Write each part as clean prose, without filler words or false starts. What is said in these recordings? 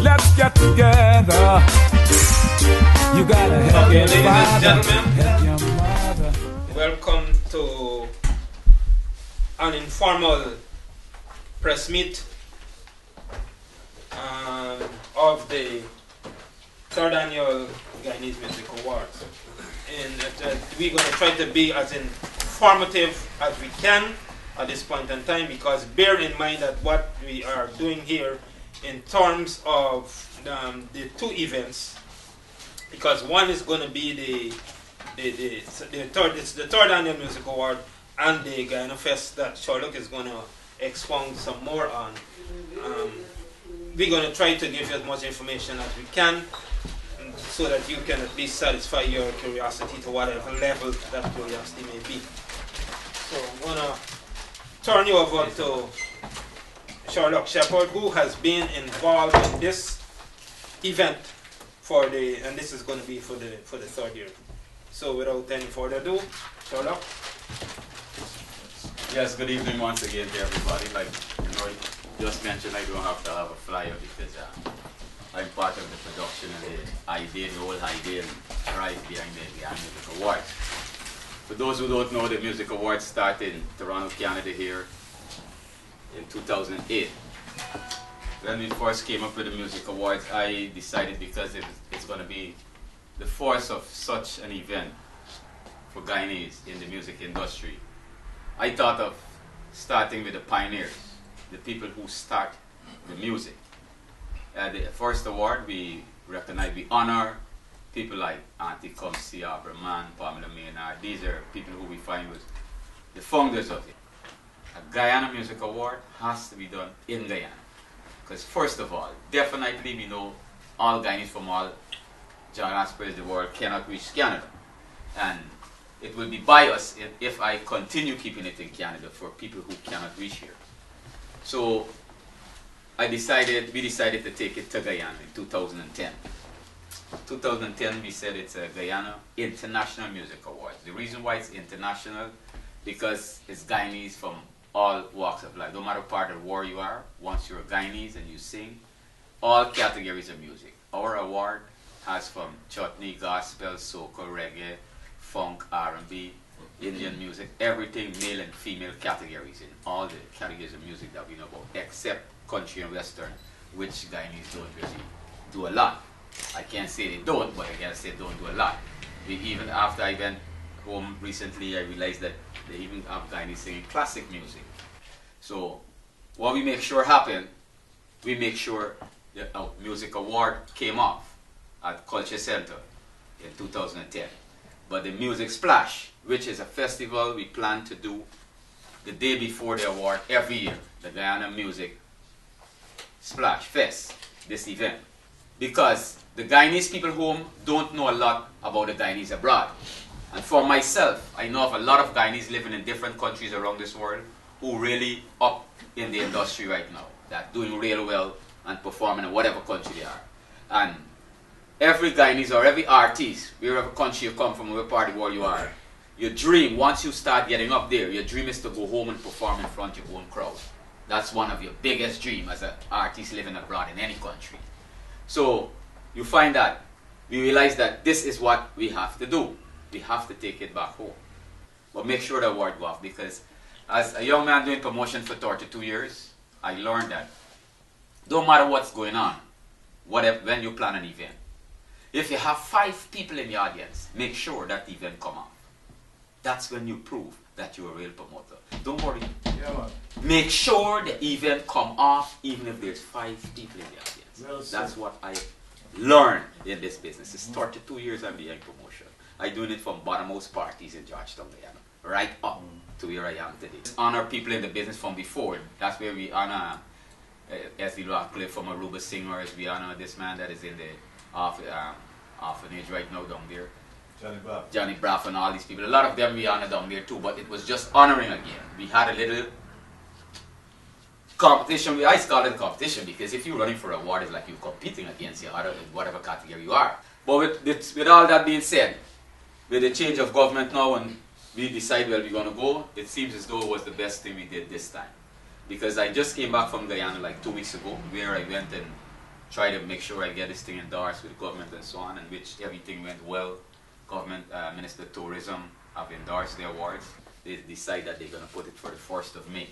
Let's get together. You gotta help your Ladies and father, gentlemen, help your mother. welcome to an informal press meet of the third annual Guyanese Music Awards. And we're going to try to be as informative as we can at this point in time, because bear in mind that what we are doing here in terms of the two events, because one is going to be the third annual music award and the Guyana Fest that Sherlock is going to expound some more on. We're going to try to give you as much information as we can, so that you can at least satisfy your curiosity to whatever level that curiosity may be. So I'm going to turn you over to Sherlock Shepherd, who has been involved in this event and this is going to be for the third year. So without any further ado, Sherlock. Yes, good evening once again to everybody. Like you just mentioned, I don't have to have a flyer because I'm part of the production and the whole idea and drive behind the Guyana Music Awards. For those who don't know, the Music Awards started in Toronto, Canada here in 2008. When we first came up with the Music Awards, I decided, because it's going to be the first of such an event for Guyanese in the music industry, I thought of starting with the pioneers, the people who start the music. The first award, we recognize, we honor people like Auntie Comsi, Abraman, Pamela Maynard. These are people who we find was the founders of it. A Guyana Music Award has to be done in Guyana. Because first of all, definitely we know all Guyanese from all geographies of the world cannot reach Canada. And it will be biased if I continue keeping it in Canada for people who cannot reach here. So we decided to take it to Guyana in 2010. 2010 we said it's a Guyana International Music Awards. The reason why it's international, because it's Guyanese from all walks of life. No matter part of the world you are, once you're a Guyanese and you sing, all categories of music. Our award has from chutney, gospel, soca, reggae, funk, R&B, Indian music, everything male and female categories in all the categories of music that we know about, except country and western, which Guyanese don't really do a lot. I can't say they don't, but I can say don't do a lot. Even after I went home recently, I realized that they even have Guyanese singing classic music. So what we make sure happened, we make sure the music award came off at Culture Center in 2010. But the Music Splash, which is a festival we plan to do the day before the award every year, the Guyana Music Splash Fest, this event. Because the Guyanese people home don't know a lot about the Guyanese abroad. And for myself, I know of a lot of Guyanese living in different countries around this world who really up in the industry right now, that doing real well and performing in whatever country they are. And every Guyanese or every artist, wherever country you come from, whatever part of the world you are, your dream, once you start getting up there, your dream is to go home and perform in front of your own crowd. That's one of your biggest dreams as an artist living abroad in any country. So you find that we realize that this is what we have to do. We have to take it back home. But make sure the award go off, because as a young man doing promotion for 32 years, I learned that don't matter what's going on, when you plan an event, if you have 5 people in the audience, make sure that the event come off. That's when you prove that you're a real promoter. Don't worry. Yeah, man. Make sure the event come off even if there's 5 people in the audience. Well That's said. what I learned in this business. It's 32 years I'm doing promotion. I'm doing it from bottommost parties in Georgetown, Guyana, right up to where I am today. Honor people in the business from before. That's where we honor S.D. Rockcliffe from Aruba Singers. We honor this man that is in the orphanage right now down there. Johnny Braff and all these people. A lot of them we honor down there too, but it was just honoring again. We had a little competition. I call it competition because if you're running for an award, it's like you're competing against your other in whatever category you are. But with all that being said, with the change of government now and we decide where we're going to go, it seems as though it was the best thing we did this time. Because I just came back from Guyana like 2 weeks ago, where I went and try to make sure I get this thing endorsed with government and so on, and which everything went well. Government, Minister of Tourism have endorsed the awards. They decide that they're going to put it for the 1st of May,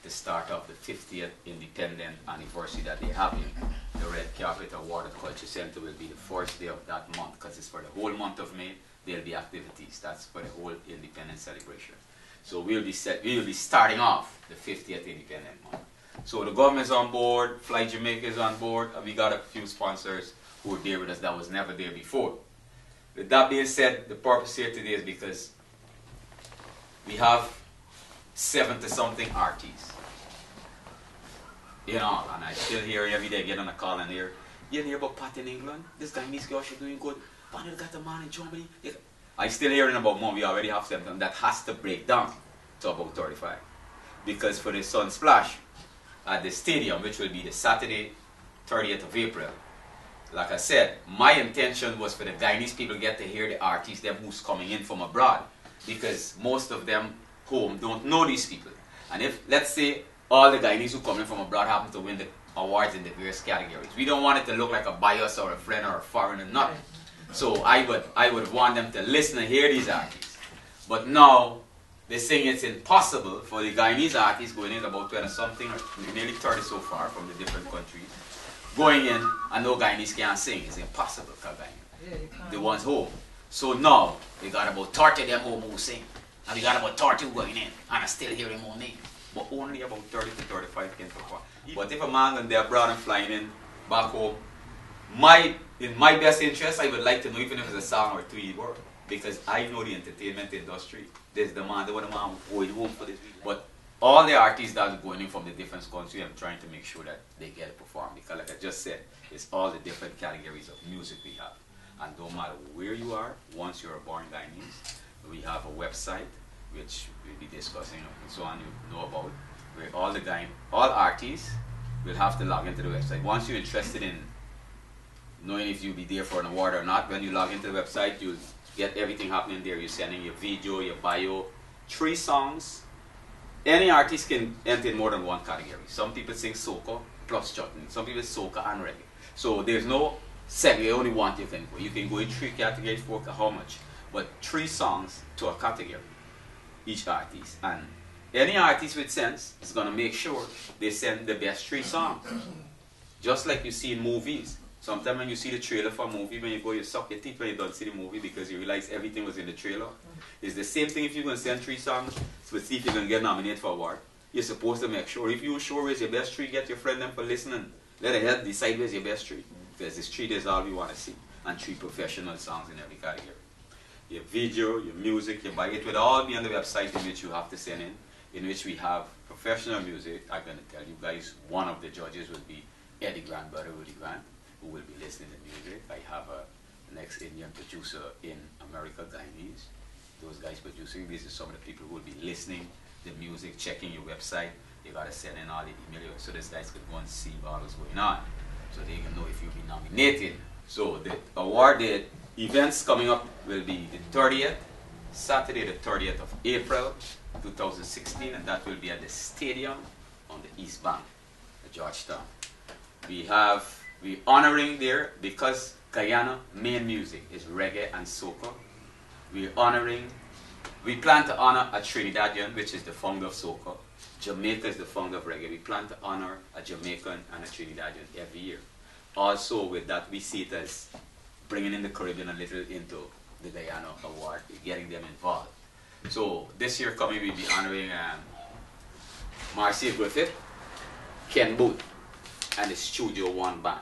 the start of the 50th independent anniversary that they have in the Red Carpet Award and Culture Center will be the first day of that month, because it's for the whole month of May. There'll be activities. That's for the whole independence celebration. So we'll be starting off the 50th independent month. So the government's on board, Fly Jamaica is on board, and we got a few sponsors who are there with us that was never there before. With that being said, the purpose here today is because we have 70-something artists. You know, and I still hear every day, get on a call and hear, you hear about Pat in England? This Guyanese girl, she's doing good. Panel got a man in Germany. I still hearing about more. We already have something that has to break down to about 35. Because for the Sun Splash at the stadium, which will be the Saturday, 30th of April, like I said, my intention was for the Guyanese people to get to hear the artists, them who's coming in from abroad. Because most of them home don't know these people. And if, let's say, all the Guyanese who come in from abroad happen to win the awards in the various categories, we don't want it to look like a bias or a friend or a foreigner, nothing. So I would want them to listen and hear these artists. But now, they're saying it's impossible for the Guyanese artists going in, about 20-something, or nearly 30 so far from the different countries, going in and no Guyanese can't sing. It's impossible for Guyana. The ones home. So now, we got about 30 of them home who sing. And we got about 30 who going in, and I still hear them on name. But only about 30 to 35 can perform. But if a man and they're abroad and flying in, back home, in my best interest, I would like to know even if it's a song or 3 word, because I know the entertainment industry. There's demand. They want a man going home for this. But all the artists that are going in from the different countries, I'm trying to make sure that they get to perform. Because like I just said, it's all the different categories of music we have. And no matter where you are, once you're a born Guyanese, we have a website which we'll be discussing and so on, you know about, where all artists will have to log into the website. Once you're interested in knowing if you'll be there for an award or not, when you log into the website, you'll get everything happening there. You're sending your video, your bio, 3 songs. Any artist can enter in more than one category. Some people sing soca plus chutney. Some people soca and reggae. So there's no segment, only one you can go. You can go in 3 categories, 4, how much? But 3 songs to a category, each artist. And any artist with sense is going to make sure they send the best 3 songs. Just like you see in movies. Sometimes when you see the trailer for a movie, when you go, you suck your teeth when you don't see the movie because you realize everything was in the trailer. It's the same thing if you're going to send 3 songs to see if you're going to get nominated for an award. You're supposed to make sure. If you're sure where's your best 3, get your friend them for listening. Let them help decide where's your best 3. Because this 3 is all we want to see. And 3 professional songs in every category. Your video, your music, your bio, it will all be on the website in which you have to send in which we have professional music. I'm going to tell you guys, one of the judges will be Eddie Grant, brother Woody Grant, who will be listening to music. I have an ex-Indian producer in America, Guyanese. Those guys producing, these are some of the people who will be listening the music, checking your website. You got to send in all the email so these guys can go and see what was going on. So they can know if you'll be nominated. So the award, the events coming up will be the 30th, Saturday the 30th of April 2016, and that will be at the stadium on the East Bank, Georgetown. We're honoring there, because Guyana main music is reggae and soca. We plan to honor a Trinidadian, which is the founder of soca. Jamaica is the founder of reggae. We plan to honor a Jamaican and a Trinidadian every year. Also with that, we see it as bringing in the Caribbean a little into the Guyana Award, getting them involved. So this year coming, we'll be honoring Marcia Griffith, Ken Booth, and the Studio One Band.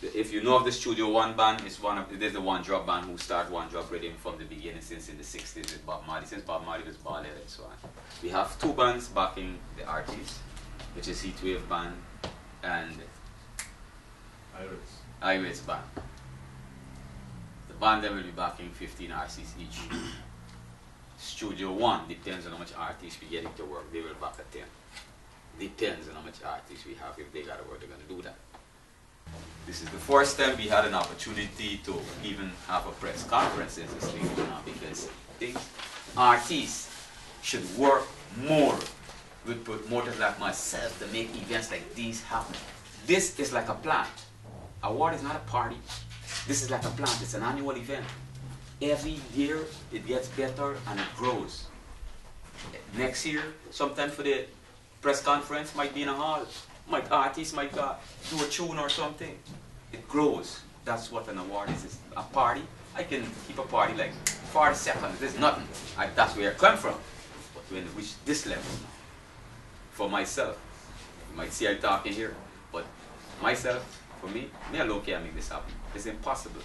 If you know of the Studio One Band, there's the One Drop Band who started One Drop Rhythm from the beginning since in the 60s with Bob Marley, since Bob Marley was bald and so on. We have 2 bands backing the artists, which is Heatwave Band and Iris Band. The band then will be backing 15 artists each. Studio One depends on how much artists we get into work, they will back at 10. Depends on how much artists we have. If they got to work, they're going to do that. This is the first time we had an opportunity to even have a press conference in this thing now, because artists should work more with promoters like myself to make events like these happen. This is like a plant. Award is not a party. This is like a plant. It's an annual event. Every year it gets better and it grows. Next year, sometime for the press conference, might be in a hall. Artists might do a tune or something. It grows. That's what an award is. It's a party. I can keep a party like 40 seconds. There's nothing. That's where I come from. But when it reach this level, for myself, you might see I'm talking here, but myself, for me alone can't make this happen. It's impossible.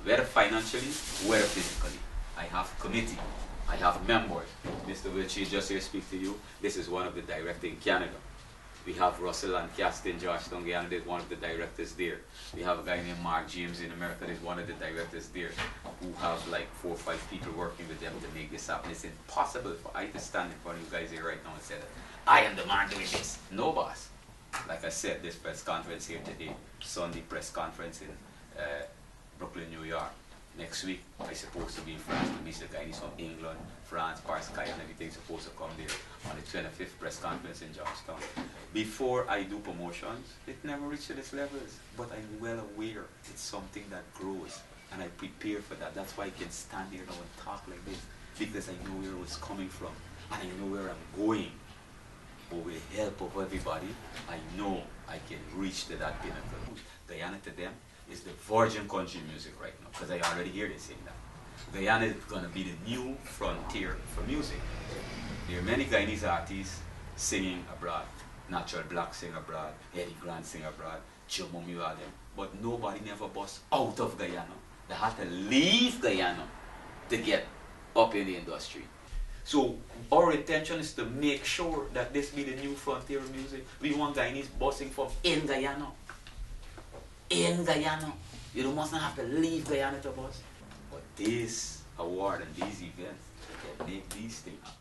Whether financially, whether physically. I have committee. I have members. Mr. Wilchie just here speak to you. This is one of the directors in Canada. We have Russell and Cast in Georgetown, Guyana. There's one of the directors there. We have a guy named Mark James in America. There's one of the directors there who have like 4 or 5 people working with them to make this happen. It's impossible for I to stand in front of you guys here right now and say that I am the man doing this. No, boss. Like I said, this press conference here today, Sunday press conference in Brooklyn, New York. Next week, I'm supposed to be in France to meet the Guyanese from England, France, Paris, Guyana, everything's supposed to come there on the 25th press conference in Georgetown. Before I do promotions, it never reached to this levels, but I'm well aware it's something that grows, and I prepare for that. That's why I can stand here now and talk like this, because I know where it's coming from, and I know where I'm going. But with the help of everybody, I know I can reach to that pinnacle. Guyana to them is the virgin country music right now, because I already hear they saying that. Guyana is going to be the new frontier for music. There are many Guyanese artists singing abroad. Natural Black sing abroad, Eddie Grant sing abroad, Joe Mummy, all them. But nobody never bust out of Guyana. They had to leave Guyana to get up in the industry. So our intention is to make sure that this be the new frontier of music. We want Guyanese busting from in Guyana. In Guyana. You don't must not have to leave Guyana to bus. But this award and these events can make these things happen.